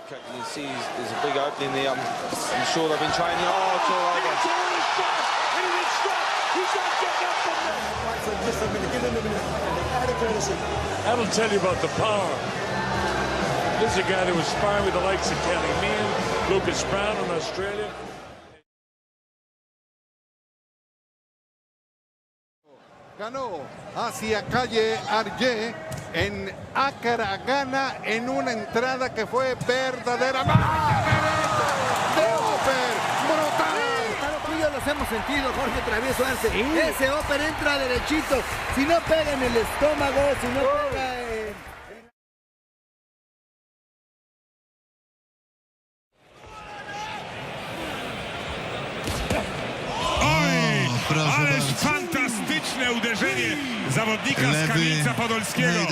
You see there's a big opening there. I'm sure they've been training. Oh, it's all over. That'll tell you about the power. This is a guy that was sparring with the likes of Kelly Meehan, Lucas Brown in Australia. Ganó hacia Calle Arjé en Accra, Ghana, en una entrada que fue verdadera. ¡De Hopper! ¡Brutal! Tú y yo los hemos sentido, Jorge Travieso Arce. Sí. Ese Hopper entra derechito. Si no pega en el estómago, si no pega Ależ fantastyczne uderzenie zawodnika z Kamieńca Podolskiego. No i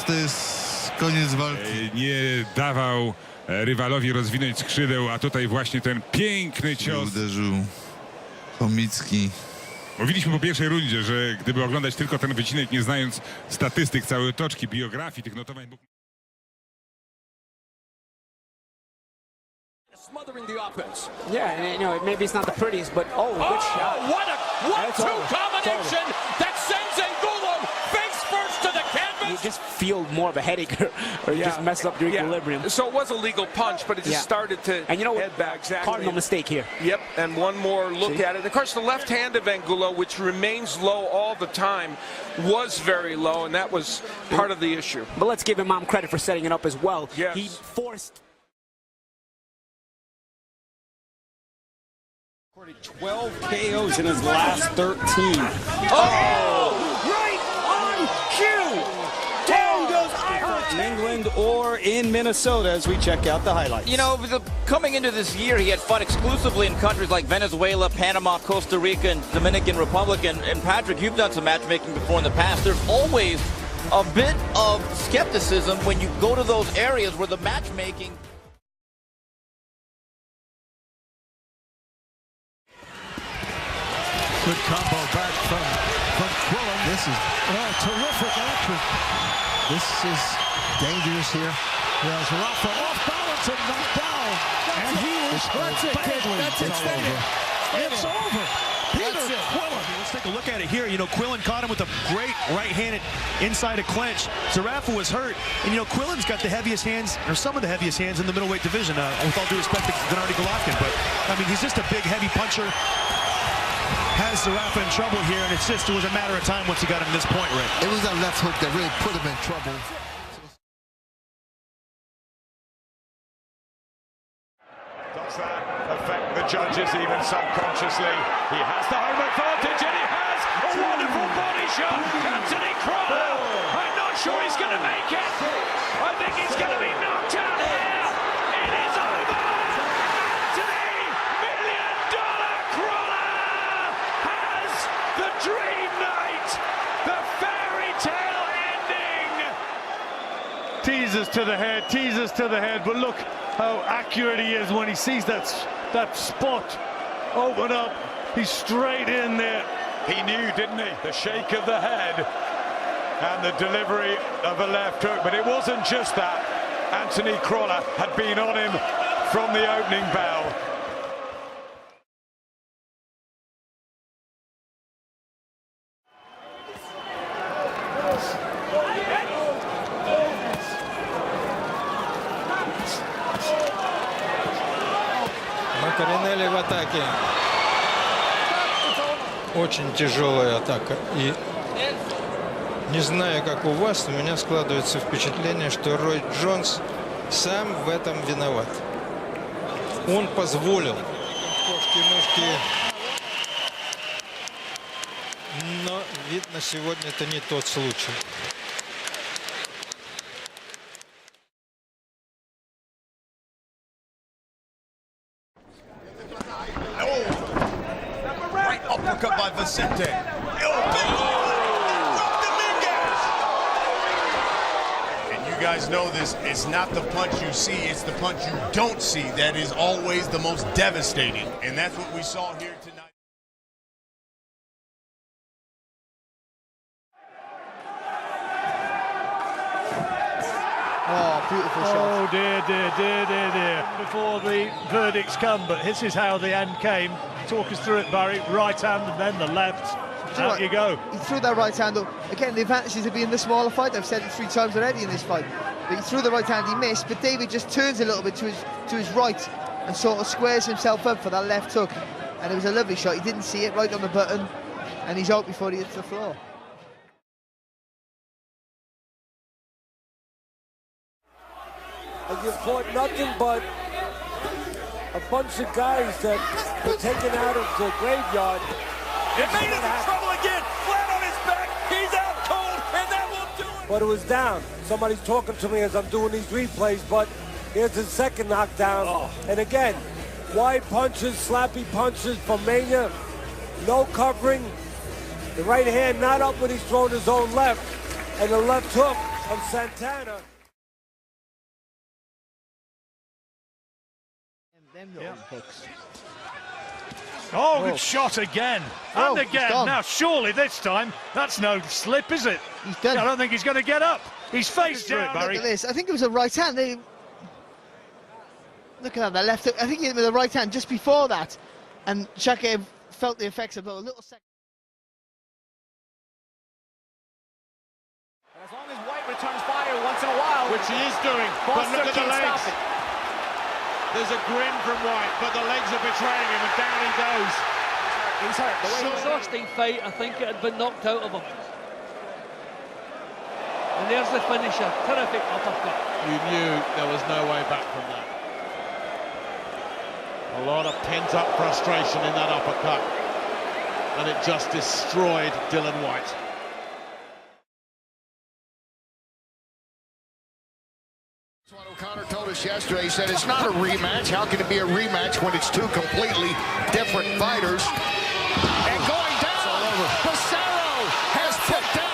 to jest koniec walki. Nie dawał rywalowi rozwinąć skrzydeł, a tutaj właśnie ten piękny cios. Uderzył Chomicki. Mówiliśmy po pierwszej rundzie, że gdyby oglądać tylko ten wycinek, nie znając statystyk, całej otoczki, biografii, tych notowań... Smothering the offense. Yeah, and you know, maybe it's not the prettiest, but good shot. What a 1-2 combination that sends Angulo face first to the canvas. You just feel more of a headache, or you just mess up your equilibrium. So it was a legal punch, but it just started to and you know, head back. Exactly. Cardinal mistake here. Yep, and one more look at it. Of course, the left hand of Angulo, which remains low all the time, was very low, and that was part of the issue. But let's give him credit for setting it up as well. Yes. He forced... 12 KOs in his last 13. Oh! Right on cue! Down goes Iron! In England or in Minnesota as we check out the highlights. You know, coming into this year, he had fought exclusively in countries like Venezuela, Panama, Costa Rica, and Dominican Republic. And Patrick, you've done some matchmaking before in the past. There's always a bit of skepticism when you go to those areas where the matchmaking... Good combo back from Quillin. This is terrific action. This is dangerous here. Yes, Rafa off balance and knocked down. And he is That's extended. It's over. Peter Quillin. Let's take a look at it here. You know, Quillin caught him with a great right-handed inside a clinch. Zerafa was hurt. And, you know, Quillin's got the heaviest hands, or some of the heaviest hands in the middleweight division, with all due respect to Gennady Golovkin. But, I mean, he's just a big, heavy puncher. Has Zerafa in trouble here, and it was a matter of time once he got him to this point, Rick. It was that left hook that really put him in trouble. Does that affect the judges even subconsciously? He has the home advantage, and he has a wonderful body shot. Anthony Crolla. I'm not sure he's going to make it. I think he's going to be knocked out here. It is over. Anthony $1 million Crolla has the dream night, the fairy tale ending. Teases to the head, but look how accurate he is when he sees that spot open up. He's straight in there. He knew, didn't he? The shake of the head and the delivery of a left hook. But it wasn't just that. Anthony Crolla had been on him from the opening bell. Макаринелли в атаке. Очень тяжелая атака. И не знаю, как у вас, у меня складывается впечатление, что Рой Джонс сам в этом виноват. Он позволил кошки-мышки. Но, видно, сегодня это не тот случай. Uppercut by Vicente. And you guys know this, it's not the punch you see, it's the punch you don't see that is always the most devastating. And that's what we saw here tonight. Oh, beautiful shot. Oh, dear, dear, dear, dear, dear. Before the verdicts come, but this is how the end came. Talk us through it, Barry. Right hand and then the left. Out you go. He threw that right hand up. Again, the advantages of being the smaller fight. I've said it 3 times already in this fight. But he threw the right hand, he missed, but David just turns a little bit to his right and sort of squares himself up for that left hook. And it was a lovely shot. He didn't see it, right on the button, and he's out before he hits the floor. And you fought nothing but a bunch of guys that were taken out of the graveyard. It made him in trouble again. Flat on his back. He's out cold, and that will do it. But it was down. Somebody's talking to me as I'm doing these replays, but here's his second knockdown. And again, wide punches, slappy punches from Mania. No covering. The right hand not up when he's throwing his own left. And the left hook of Santana. Oh, good shot again. And again. Now, surely this time, that's no slip, is it? He's done. I don't think he's going to get up. He's face down, Barry. Look at this. I think it was a right hand. Look at that, the left hook. I think he hit with the right hand just before that. And Shakaev felt the effects of a little second. As long as White returns fire once in a while, which he is doing. But look at the legs. There's a grin from White, but the legs are betraying him, and down he goes. He's hurt. The way he lost the fight, I think it had been knocked out of him. And there's the finisher. Terrific uppercut. You knew there was no way back from that. A lot of pent-up frustration in that uppercut, and it just destroyed Dillian Whyte. O'Connor told us yesterday, he said it's not a rematch. How can it be a rematch when it's 2 completely different fighters? And going down, Bracero has put down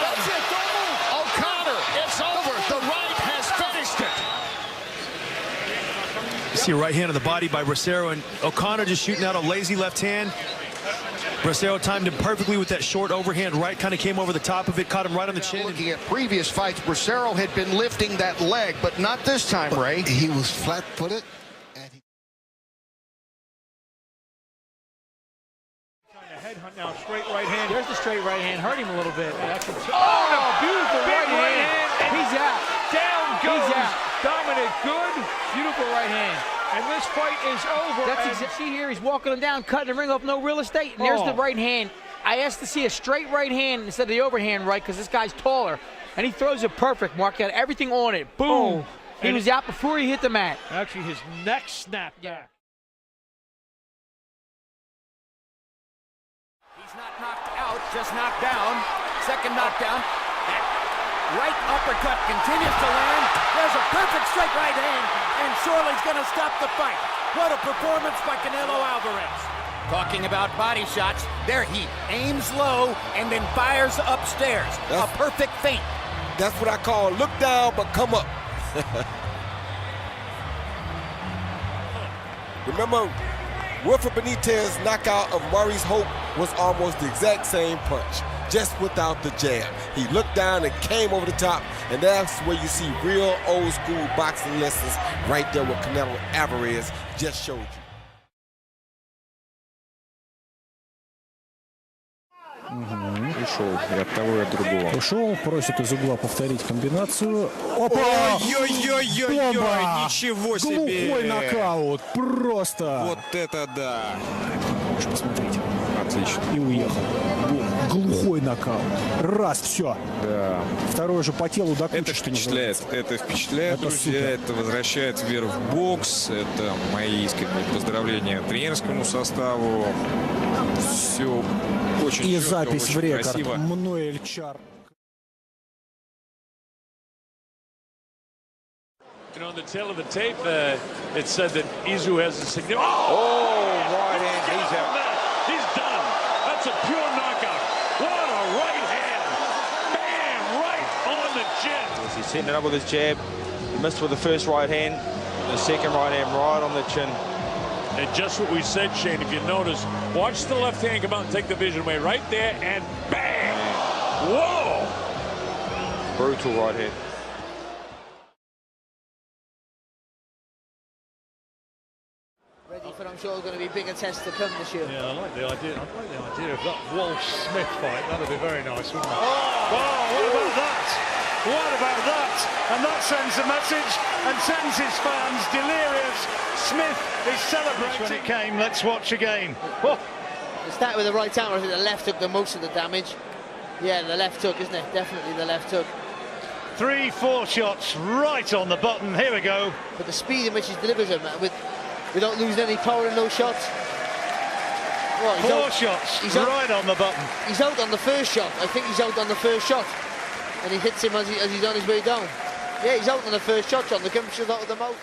O'Connor. It's over. The right has finished it. You see a right hand on the body by Bracero, and O'Connor just shooting out a lazy left hand. Bracero timed him perfectly with that short overhand right, kind of came over the top of it, caught him right on the chin. Looking at previous fights, Bracero had been lifting that leg, but not this time, Ray. He was flat-footed. Headhunt now, straight right hand. There's the straight right hand, hurt him a little bit. Beautiful Big right hand. He's out. Down goes He's out. Dominic Good. Beautiful right hand. And this fight is over. That's exactly. See here, he's walking him down, cutting the ring off, no real estate. And there's the right hand. I asked to see a straight right hand instead of the overhand right because this guy's taller. And he throws it perfect, Mark. Got everything on it. Boom. He was out before he hit the mat. Actually, his neck snapped. Yeah. He's not knocked out, just knocked down. Second knockdown. That right uppercut continues to land. There's a perfect straight right hand, and Shorely's going to stop the fight. What a performance by Canelo Alvarez. Talking about body shots, there he aims low and then fires upstairs. A perfect feint. That's what I call look down but come up. Remember, Wilfred Benitez's knockout of Maurice Hope was almost the exact same punch, just without the jab. He looked down and came over the top, and that's where you see real old school boxing lessons right there what Canelo Alvarez just showed you. Ушел и от того, и от другого. Ушел, просит из угла повторить комбинацию. Опа! Ой-ой-ой-ой-ой! Ничего себе! Глухой нокаут! Просто! Вот это да! Можешь посмотреть. Отлично. И уехал. Бум. Глухой нокаут. Раз, все. Да. Второй же по телу до кучи. Это впечатляет. Это впечатляет, друзья. Это возвращает веру в бокс. Это мои искренние поздравления тренерскому составу. Все очень И четко, запись очень в рекорд. красиво. Мануэль Чар. On the tail of the tape, it said that Izu has a significant. right hand, he's out. He's done. That's a pure knockout. What a right hand. Bam! Right on the chin. He's hitting it up with his jab. He missed with the first right hand. The second right hand right on the chin. And just what we said, Shane, if you notice, watch the left hand come out and take the vision away right there, and bang! Whoa! Brutal right hand. Smith, and I'm sure are going to be bigger tests to come this year. Yeah, I like the idea. I like the idea of that Walsh-Smith fight. That'd be very nice, wouldn't it? What about that? What about that? And that sends a message and sends his fans delirious. Smith is celebrating. When it came, let's watch again. It started with the right hand, or I think the left took the most of the damage. Yeah, the left hook, isn't it? Definitely the left hook. 3-4 shots right on the button. Here we go. But the speed in which he delivers them, without losing any power in those shots. Four shots right on the button. He's out on the first shot. I think he's out on the first shot. And he hits him as he's on his way down. Yeah, he's out on the first shot, John. The gun shows out of the mouth.